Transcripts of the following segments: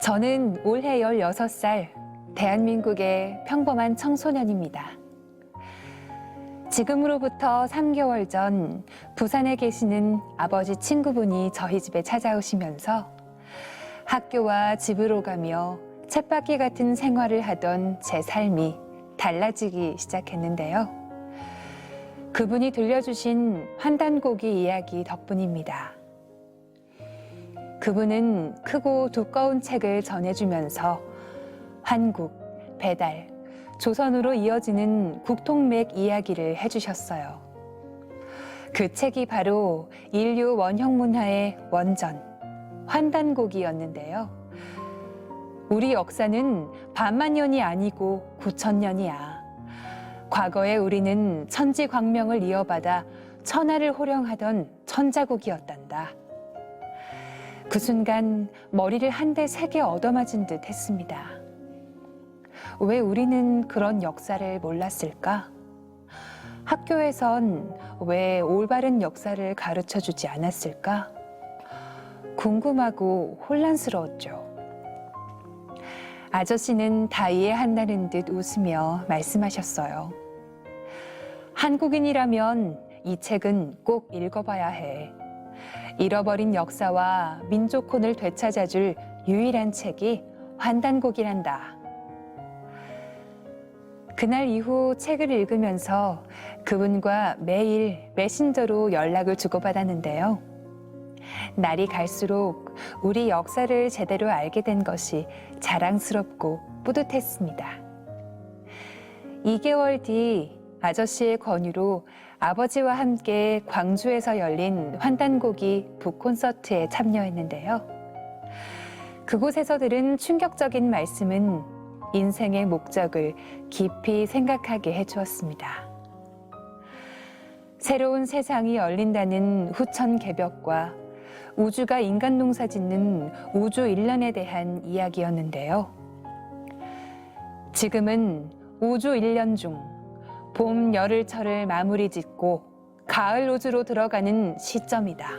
저는 올해 16살 대한민국의 평범한 청소년입니다. 지금으로부터 3개월 전 부산에 계시는 아버지 친구분이 저희 집에 찾아오시면서 학교와 집으로 가며 쳇바퀴 같은 생활을 하던 제 삶이 달라지기 시작했는데요. 그분이 들려주신 환단고기 이야기 덕분입니다. 그분은 크고 두꺼운 책을 전해주면서 환국, 배달, 조선으로 이어지는 국통맥 이야기를 해주셨어요. 그 책이 바로 인류 원형 문화의 원전, 환단고기였는데요. 우리 역사는 반만 년이 아니고 9,000년이야. 과거에 우리는 천지광명을 이어받아 천하를 호령하던 천자국이었단다. 그 순간 머리를 한 대 세게 얻어맞은 듯 했습니다. 왜 우리는 그런 역사를 몰랐을까? 학교에선 왜 올바른 역사를 가르쳐 주지 않았을까? 궁금하고 혼란스러웠죠. 아저씨는 다 이해한다는 듯 웃으며 말씀하셨어요. 한국인이라면 이 책은 꼭 읽어봐야 해. 잃어버린 역사와 민족혼을 되찾아줄 유일한 책이 환단고기란다. 그날 이후 책을 읽으면서 그분과 매일 메신저로 연락을 주고받았는데요. 날이 갈수록 우리 역사를 제대로 알게 된 것이 자랑스럽고 뿌듯했습니다. 2개월 뒤 아저씨의 권유로 아버지와 함께 광주에서 열린 환단고기 북콘서트에 참여했는데요. 그곳에서 들은 충격적인 말씀은 인생의 목적을 깊이 생각하게 해주었습니다. 새로운 세상이 열린다는 후천 개벽과 우주가 인간 농사 짓는 우주 일련에 대한 이야기였는데요. 지금은 우주 일련 중 봄, 여름철을 마무리 짓고 가을 우주로 들어가는 시점이다.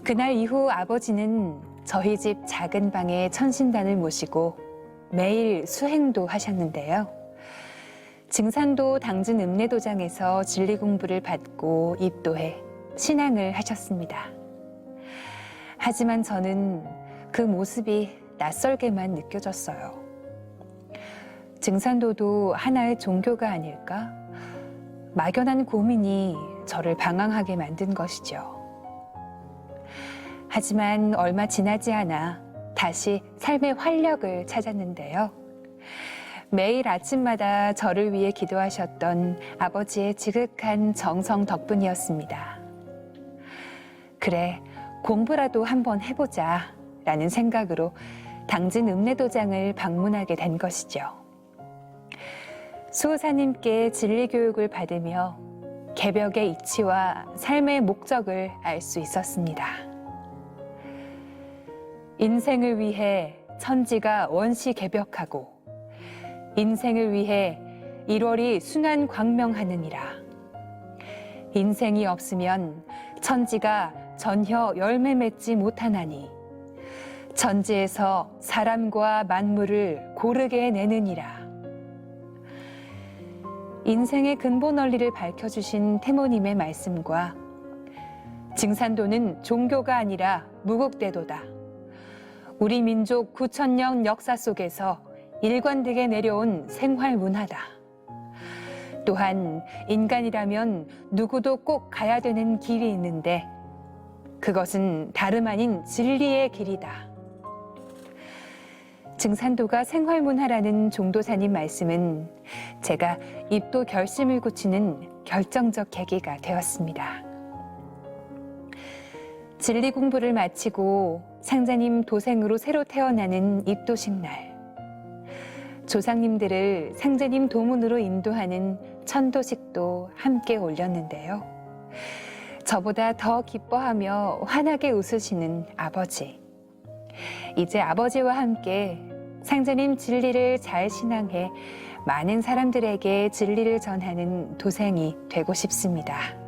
그날 이후 아버지는 저희 집 작은 방에 천신단을 모시고 매일 수행도 하셨는데요. 증산도 당진 읍내도장에서 진리 공부를 받고 입도해 신앙을 하셨습니다. 하지만 저는 그 모습이 낯설게만 느껴졌어요. 증산도도 하나의 종교가 아닐까? 막연한 고민이 저를 방황하게 만든 것이죠. 하지만 얼마 지나지 않아 다시 삶의 활력을 찾았는데요. 매일 아침마다 저를 위해 기도하셨던 아버지의 지극한 정성 덕분이었습니다. 그래, 공부라도 한번 해보자 라는 생각으로 당진 읍내도장을 방문하게 된 것이죠. 수호사님께 진리교육을 받으며 개벽의 이치와 삶의 목적을 알 수 있었습니다. 인생을 위해 천지가 원시 개벽하고 인생을 위해 1월이 순환 광명하느니라. 인생이 없으면 천지가 전혀 열매 맺지 못하나니 천지에서 사람과 만물을 고르게 내느니라. 인생의 근본 원리를 밝혀주신 태모님의 말씀과 증산도는 종교가 아니라 무국대도다. 우리 민족 9,000년 역사 속에서 일관되게 내려온 생활 문화다. 또한 인간이라면 누구도 꼭 가야 되는 길이 있는데 그것은 다름 아닌 진리의 길이다. 증산도가 생활문화라는 종도사님 말씀은 제가 입도 결심을 굳히는 결정적 계기가 되었습니다. 진리 공부를 마치고 상자님 도생으로 새로 태어나는 입도식 날, 조상님들을 상자님 도문으로 인도하는 천도식도 함께 올렸는데요. 저보다 더 기뻐하며 환하게 웃으시는 아버지. 이제 아버지와 함께 상자님 진리를 잘 신앙해 많은 사람들에게 진리를 전하는 도생이 되고 싶습니다.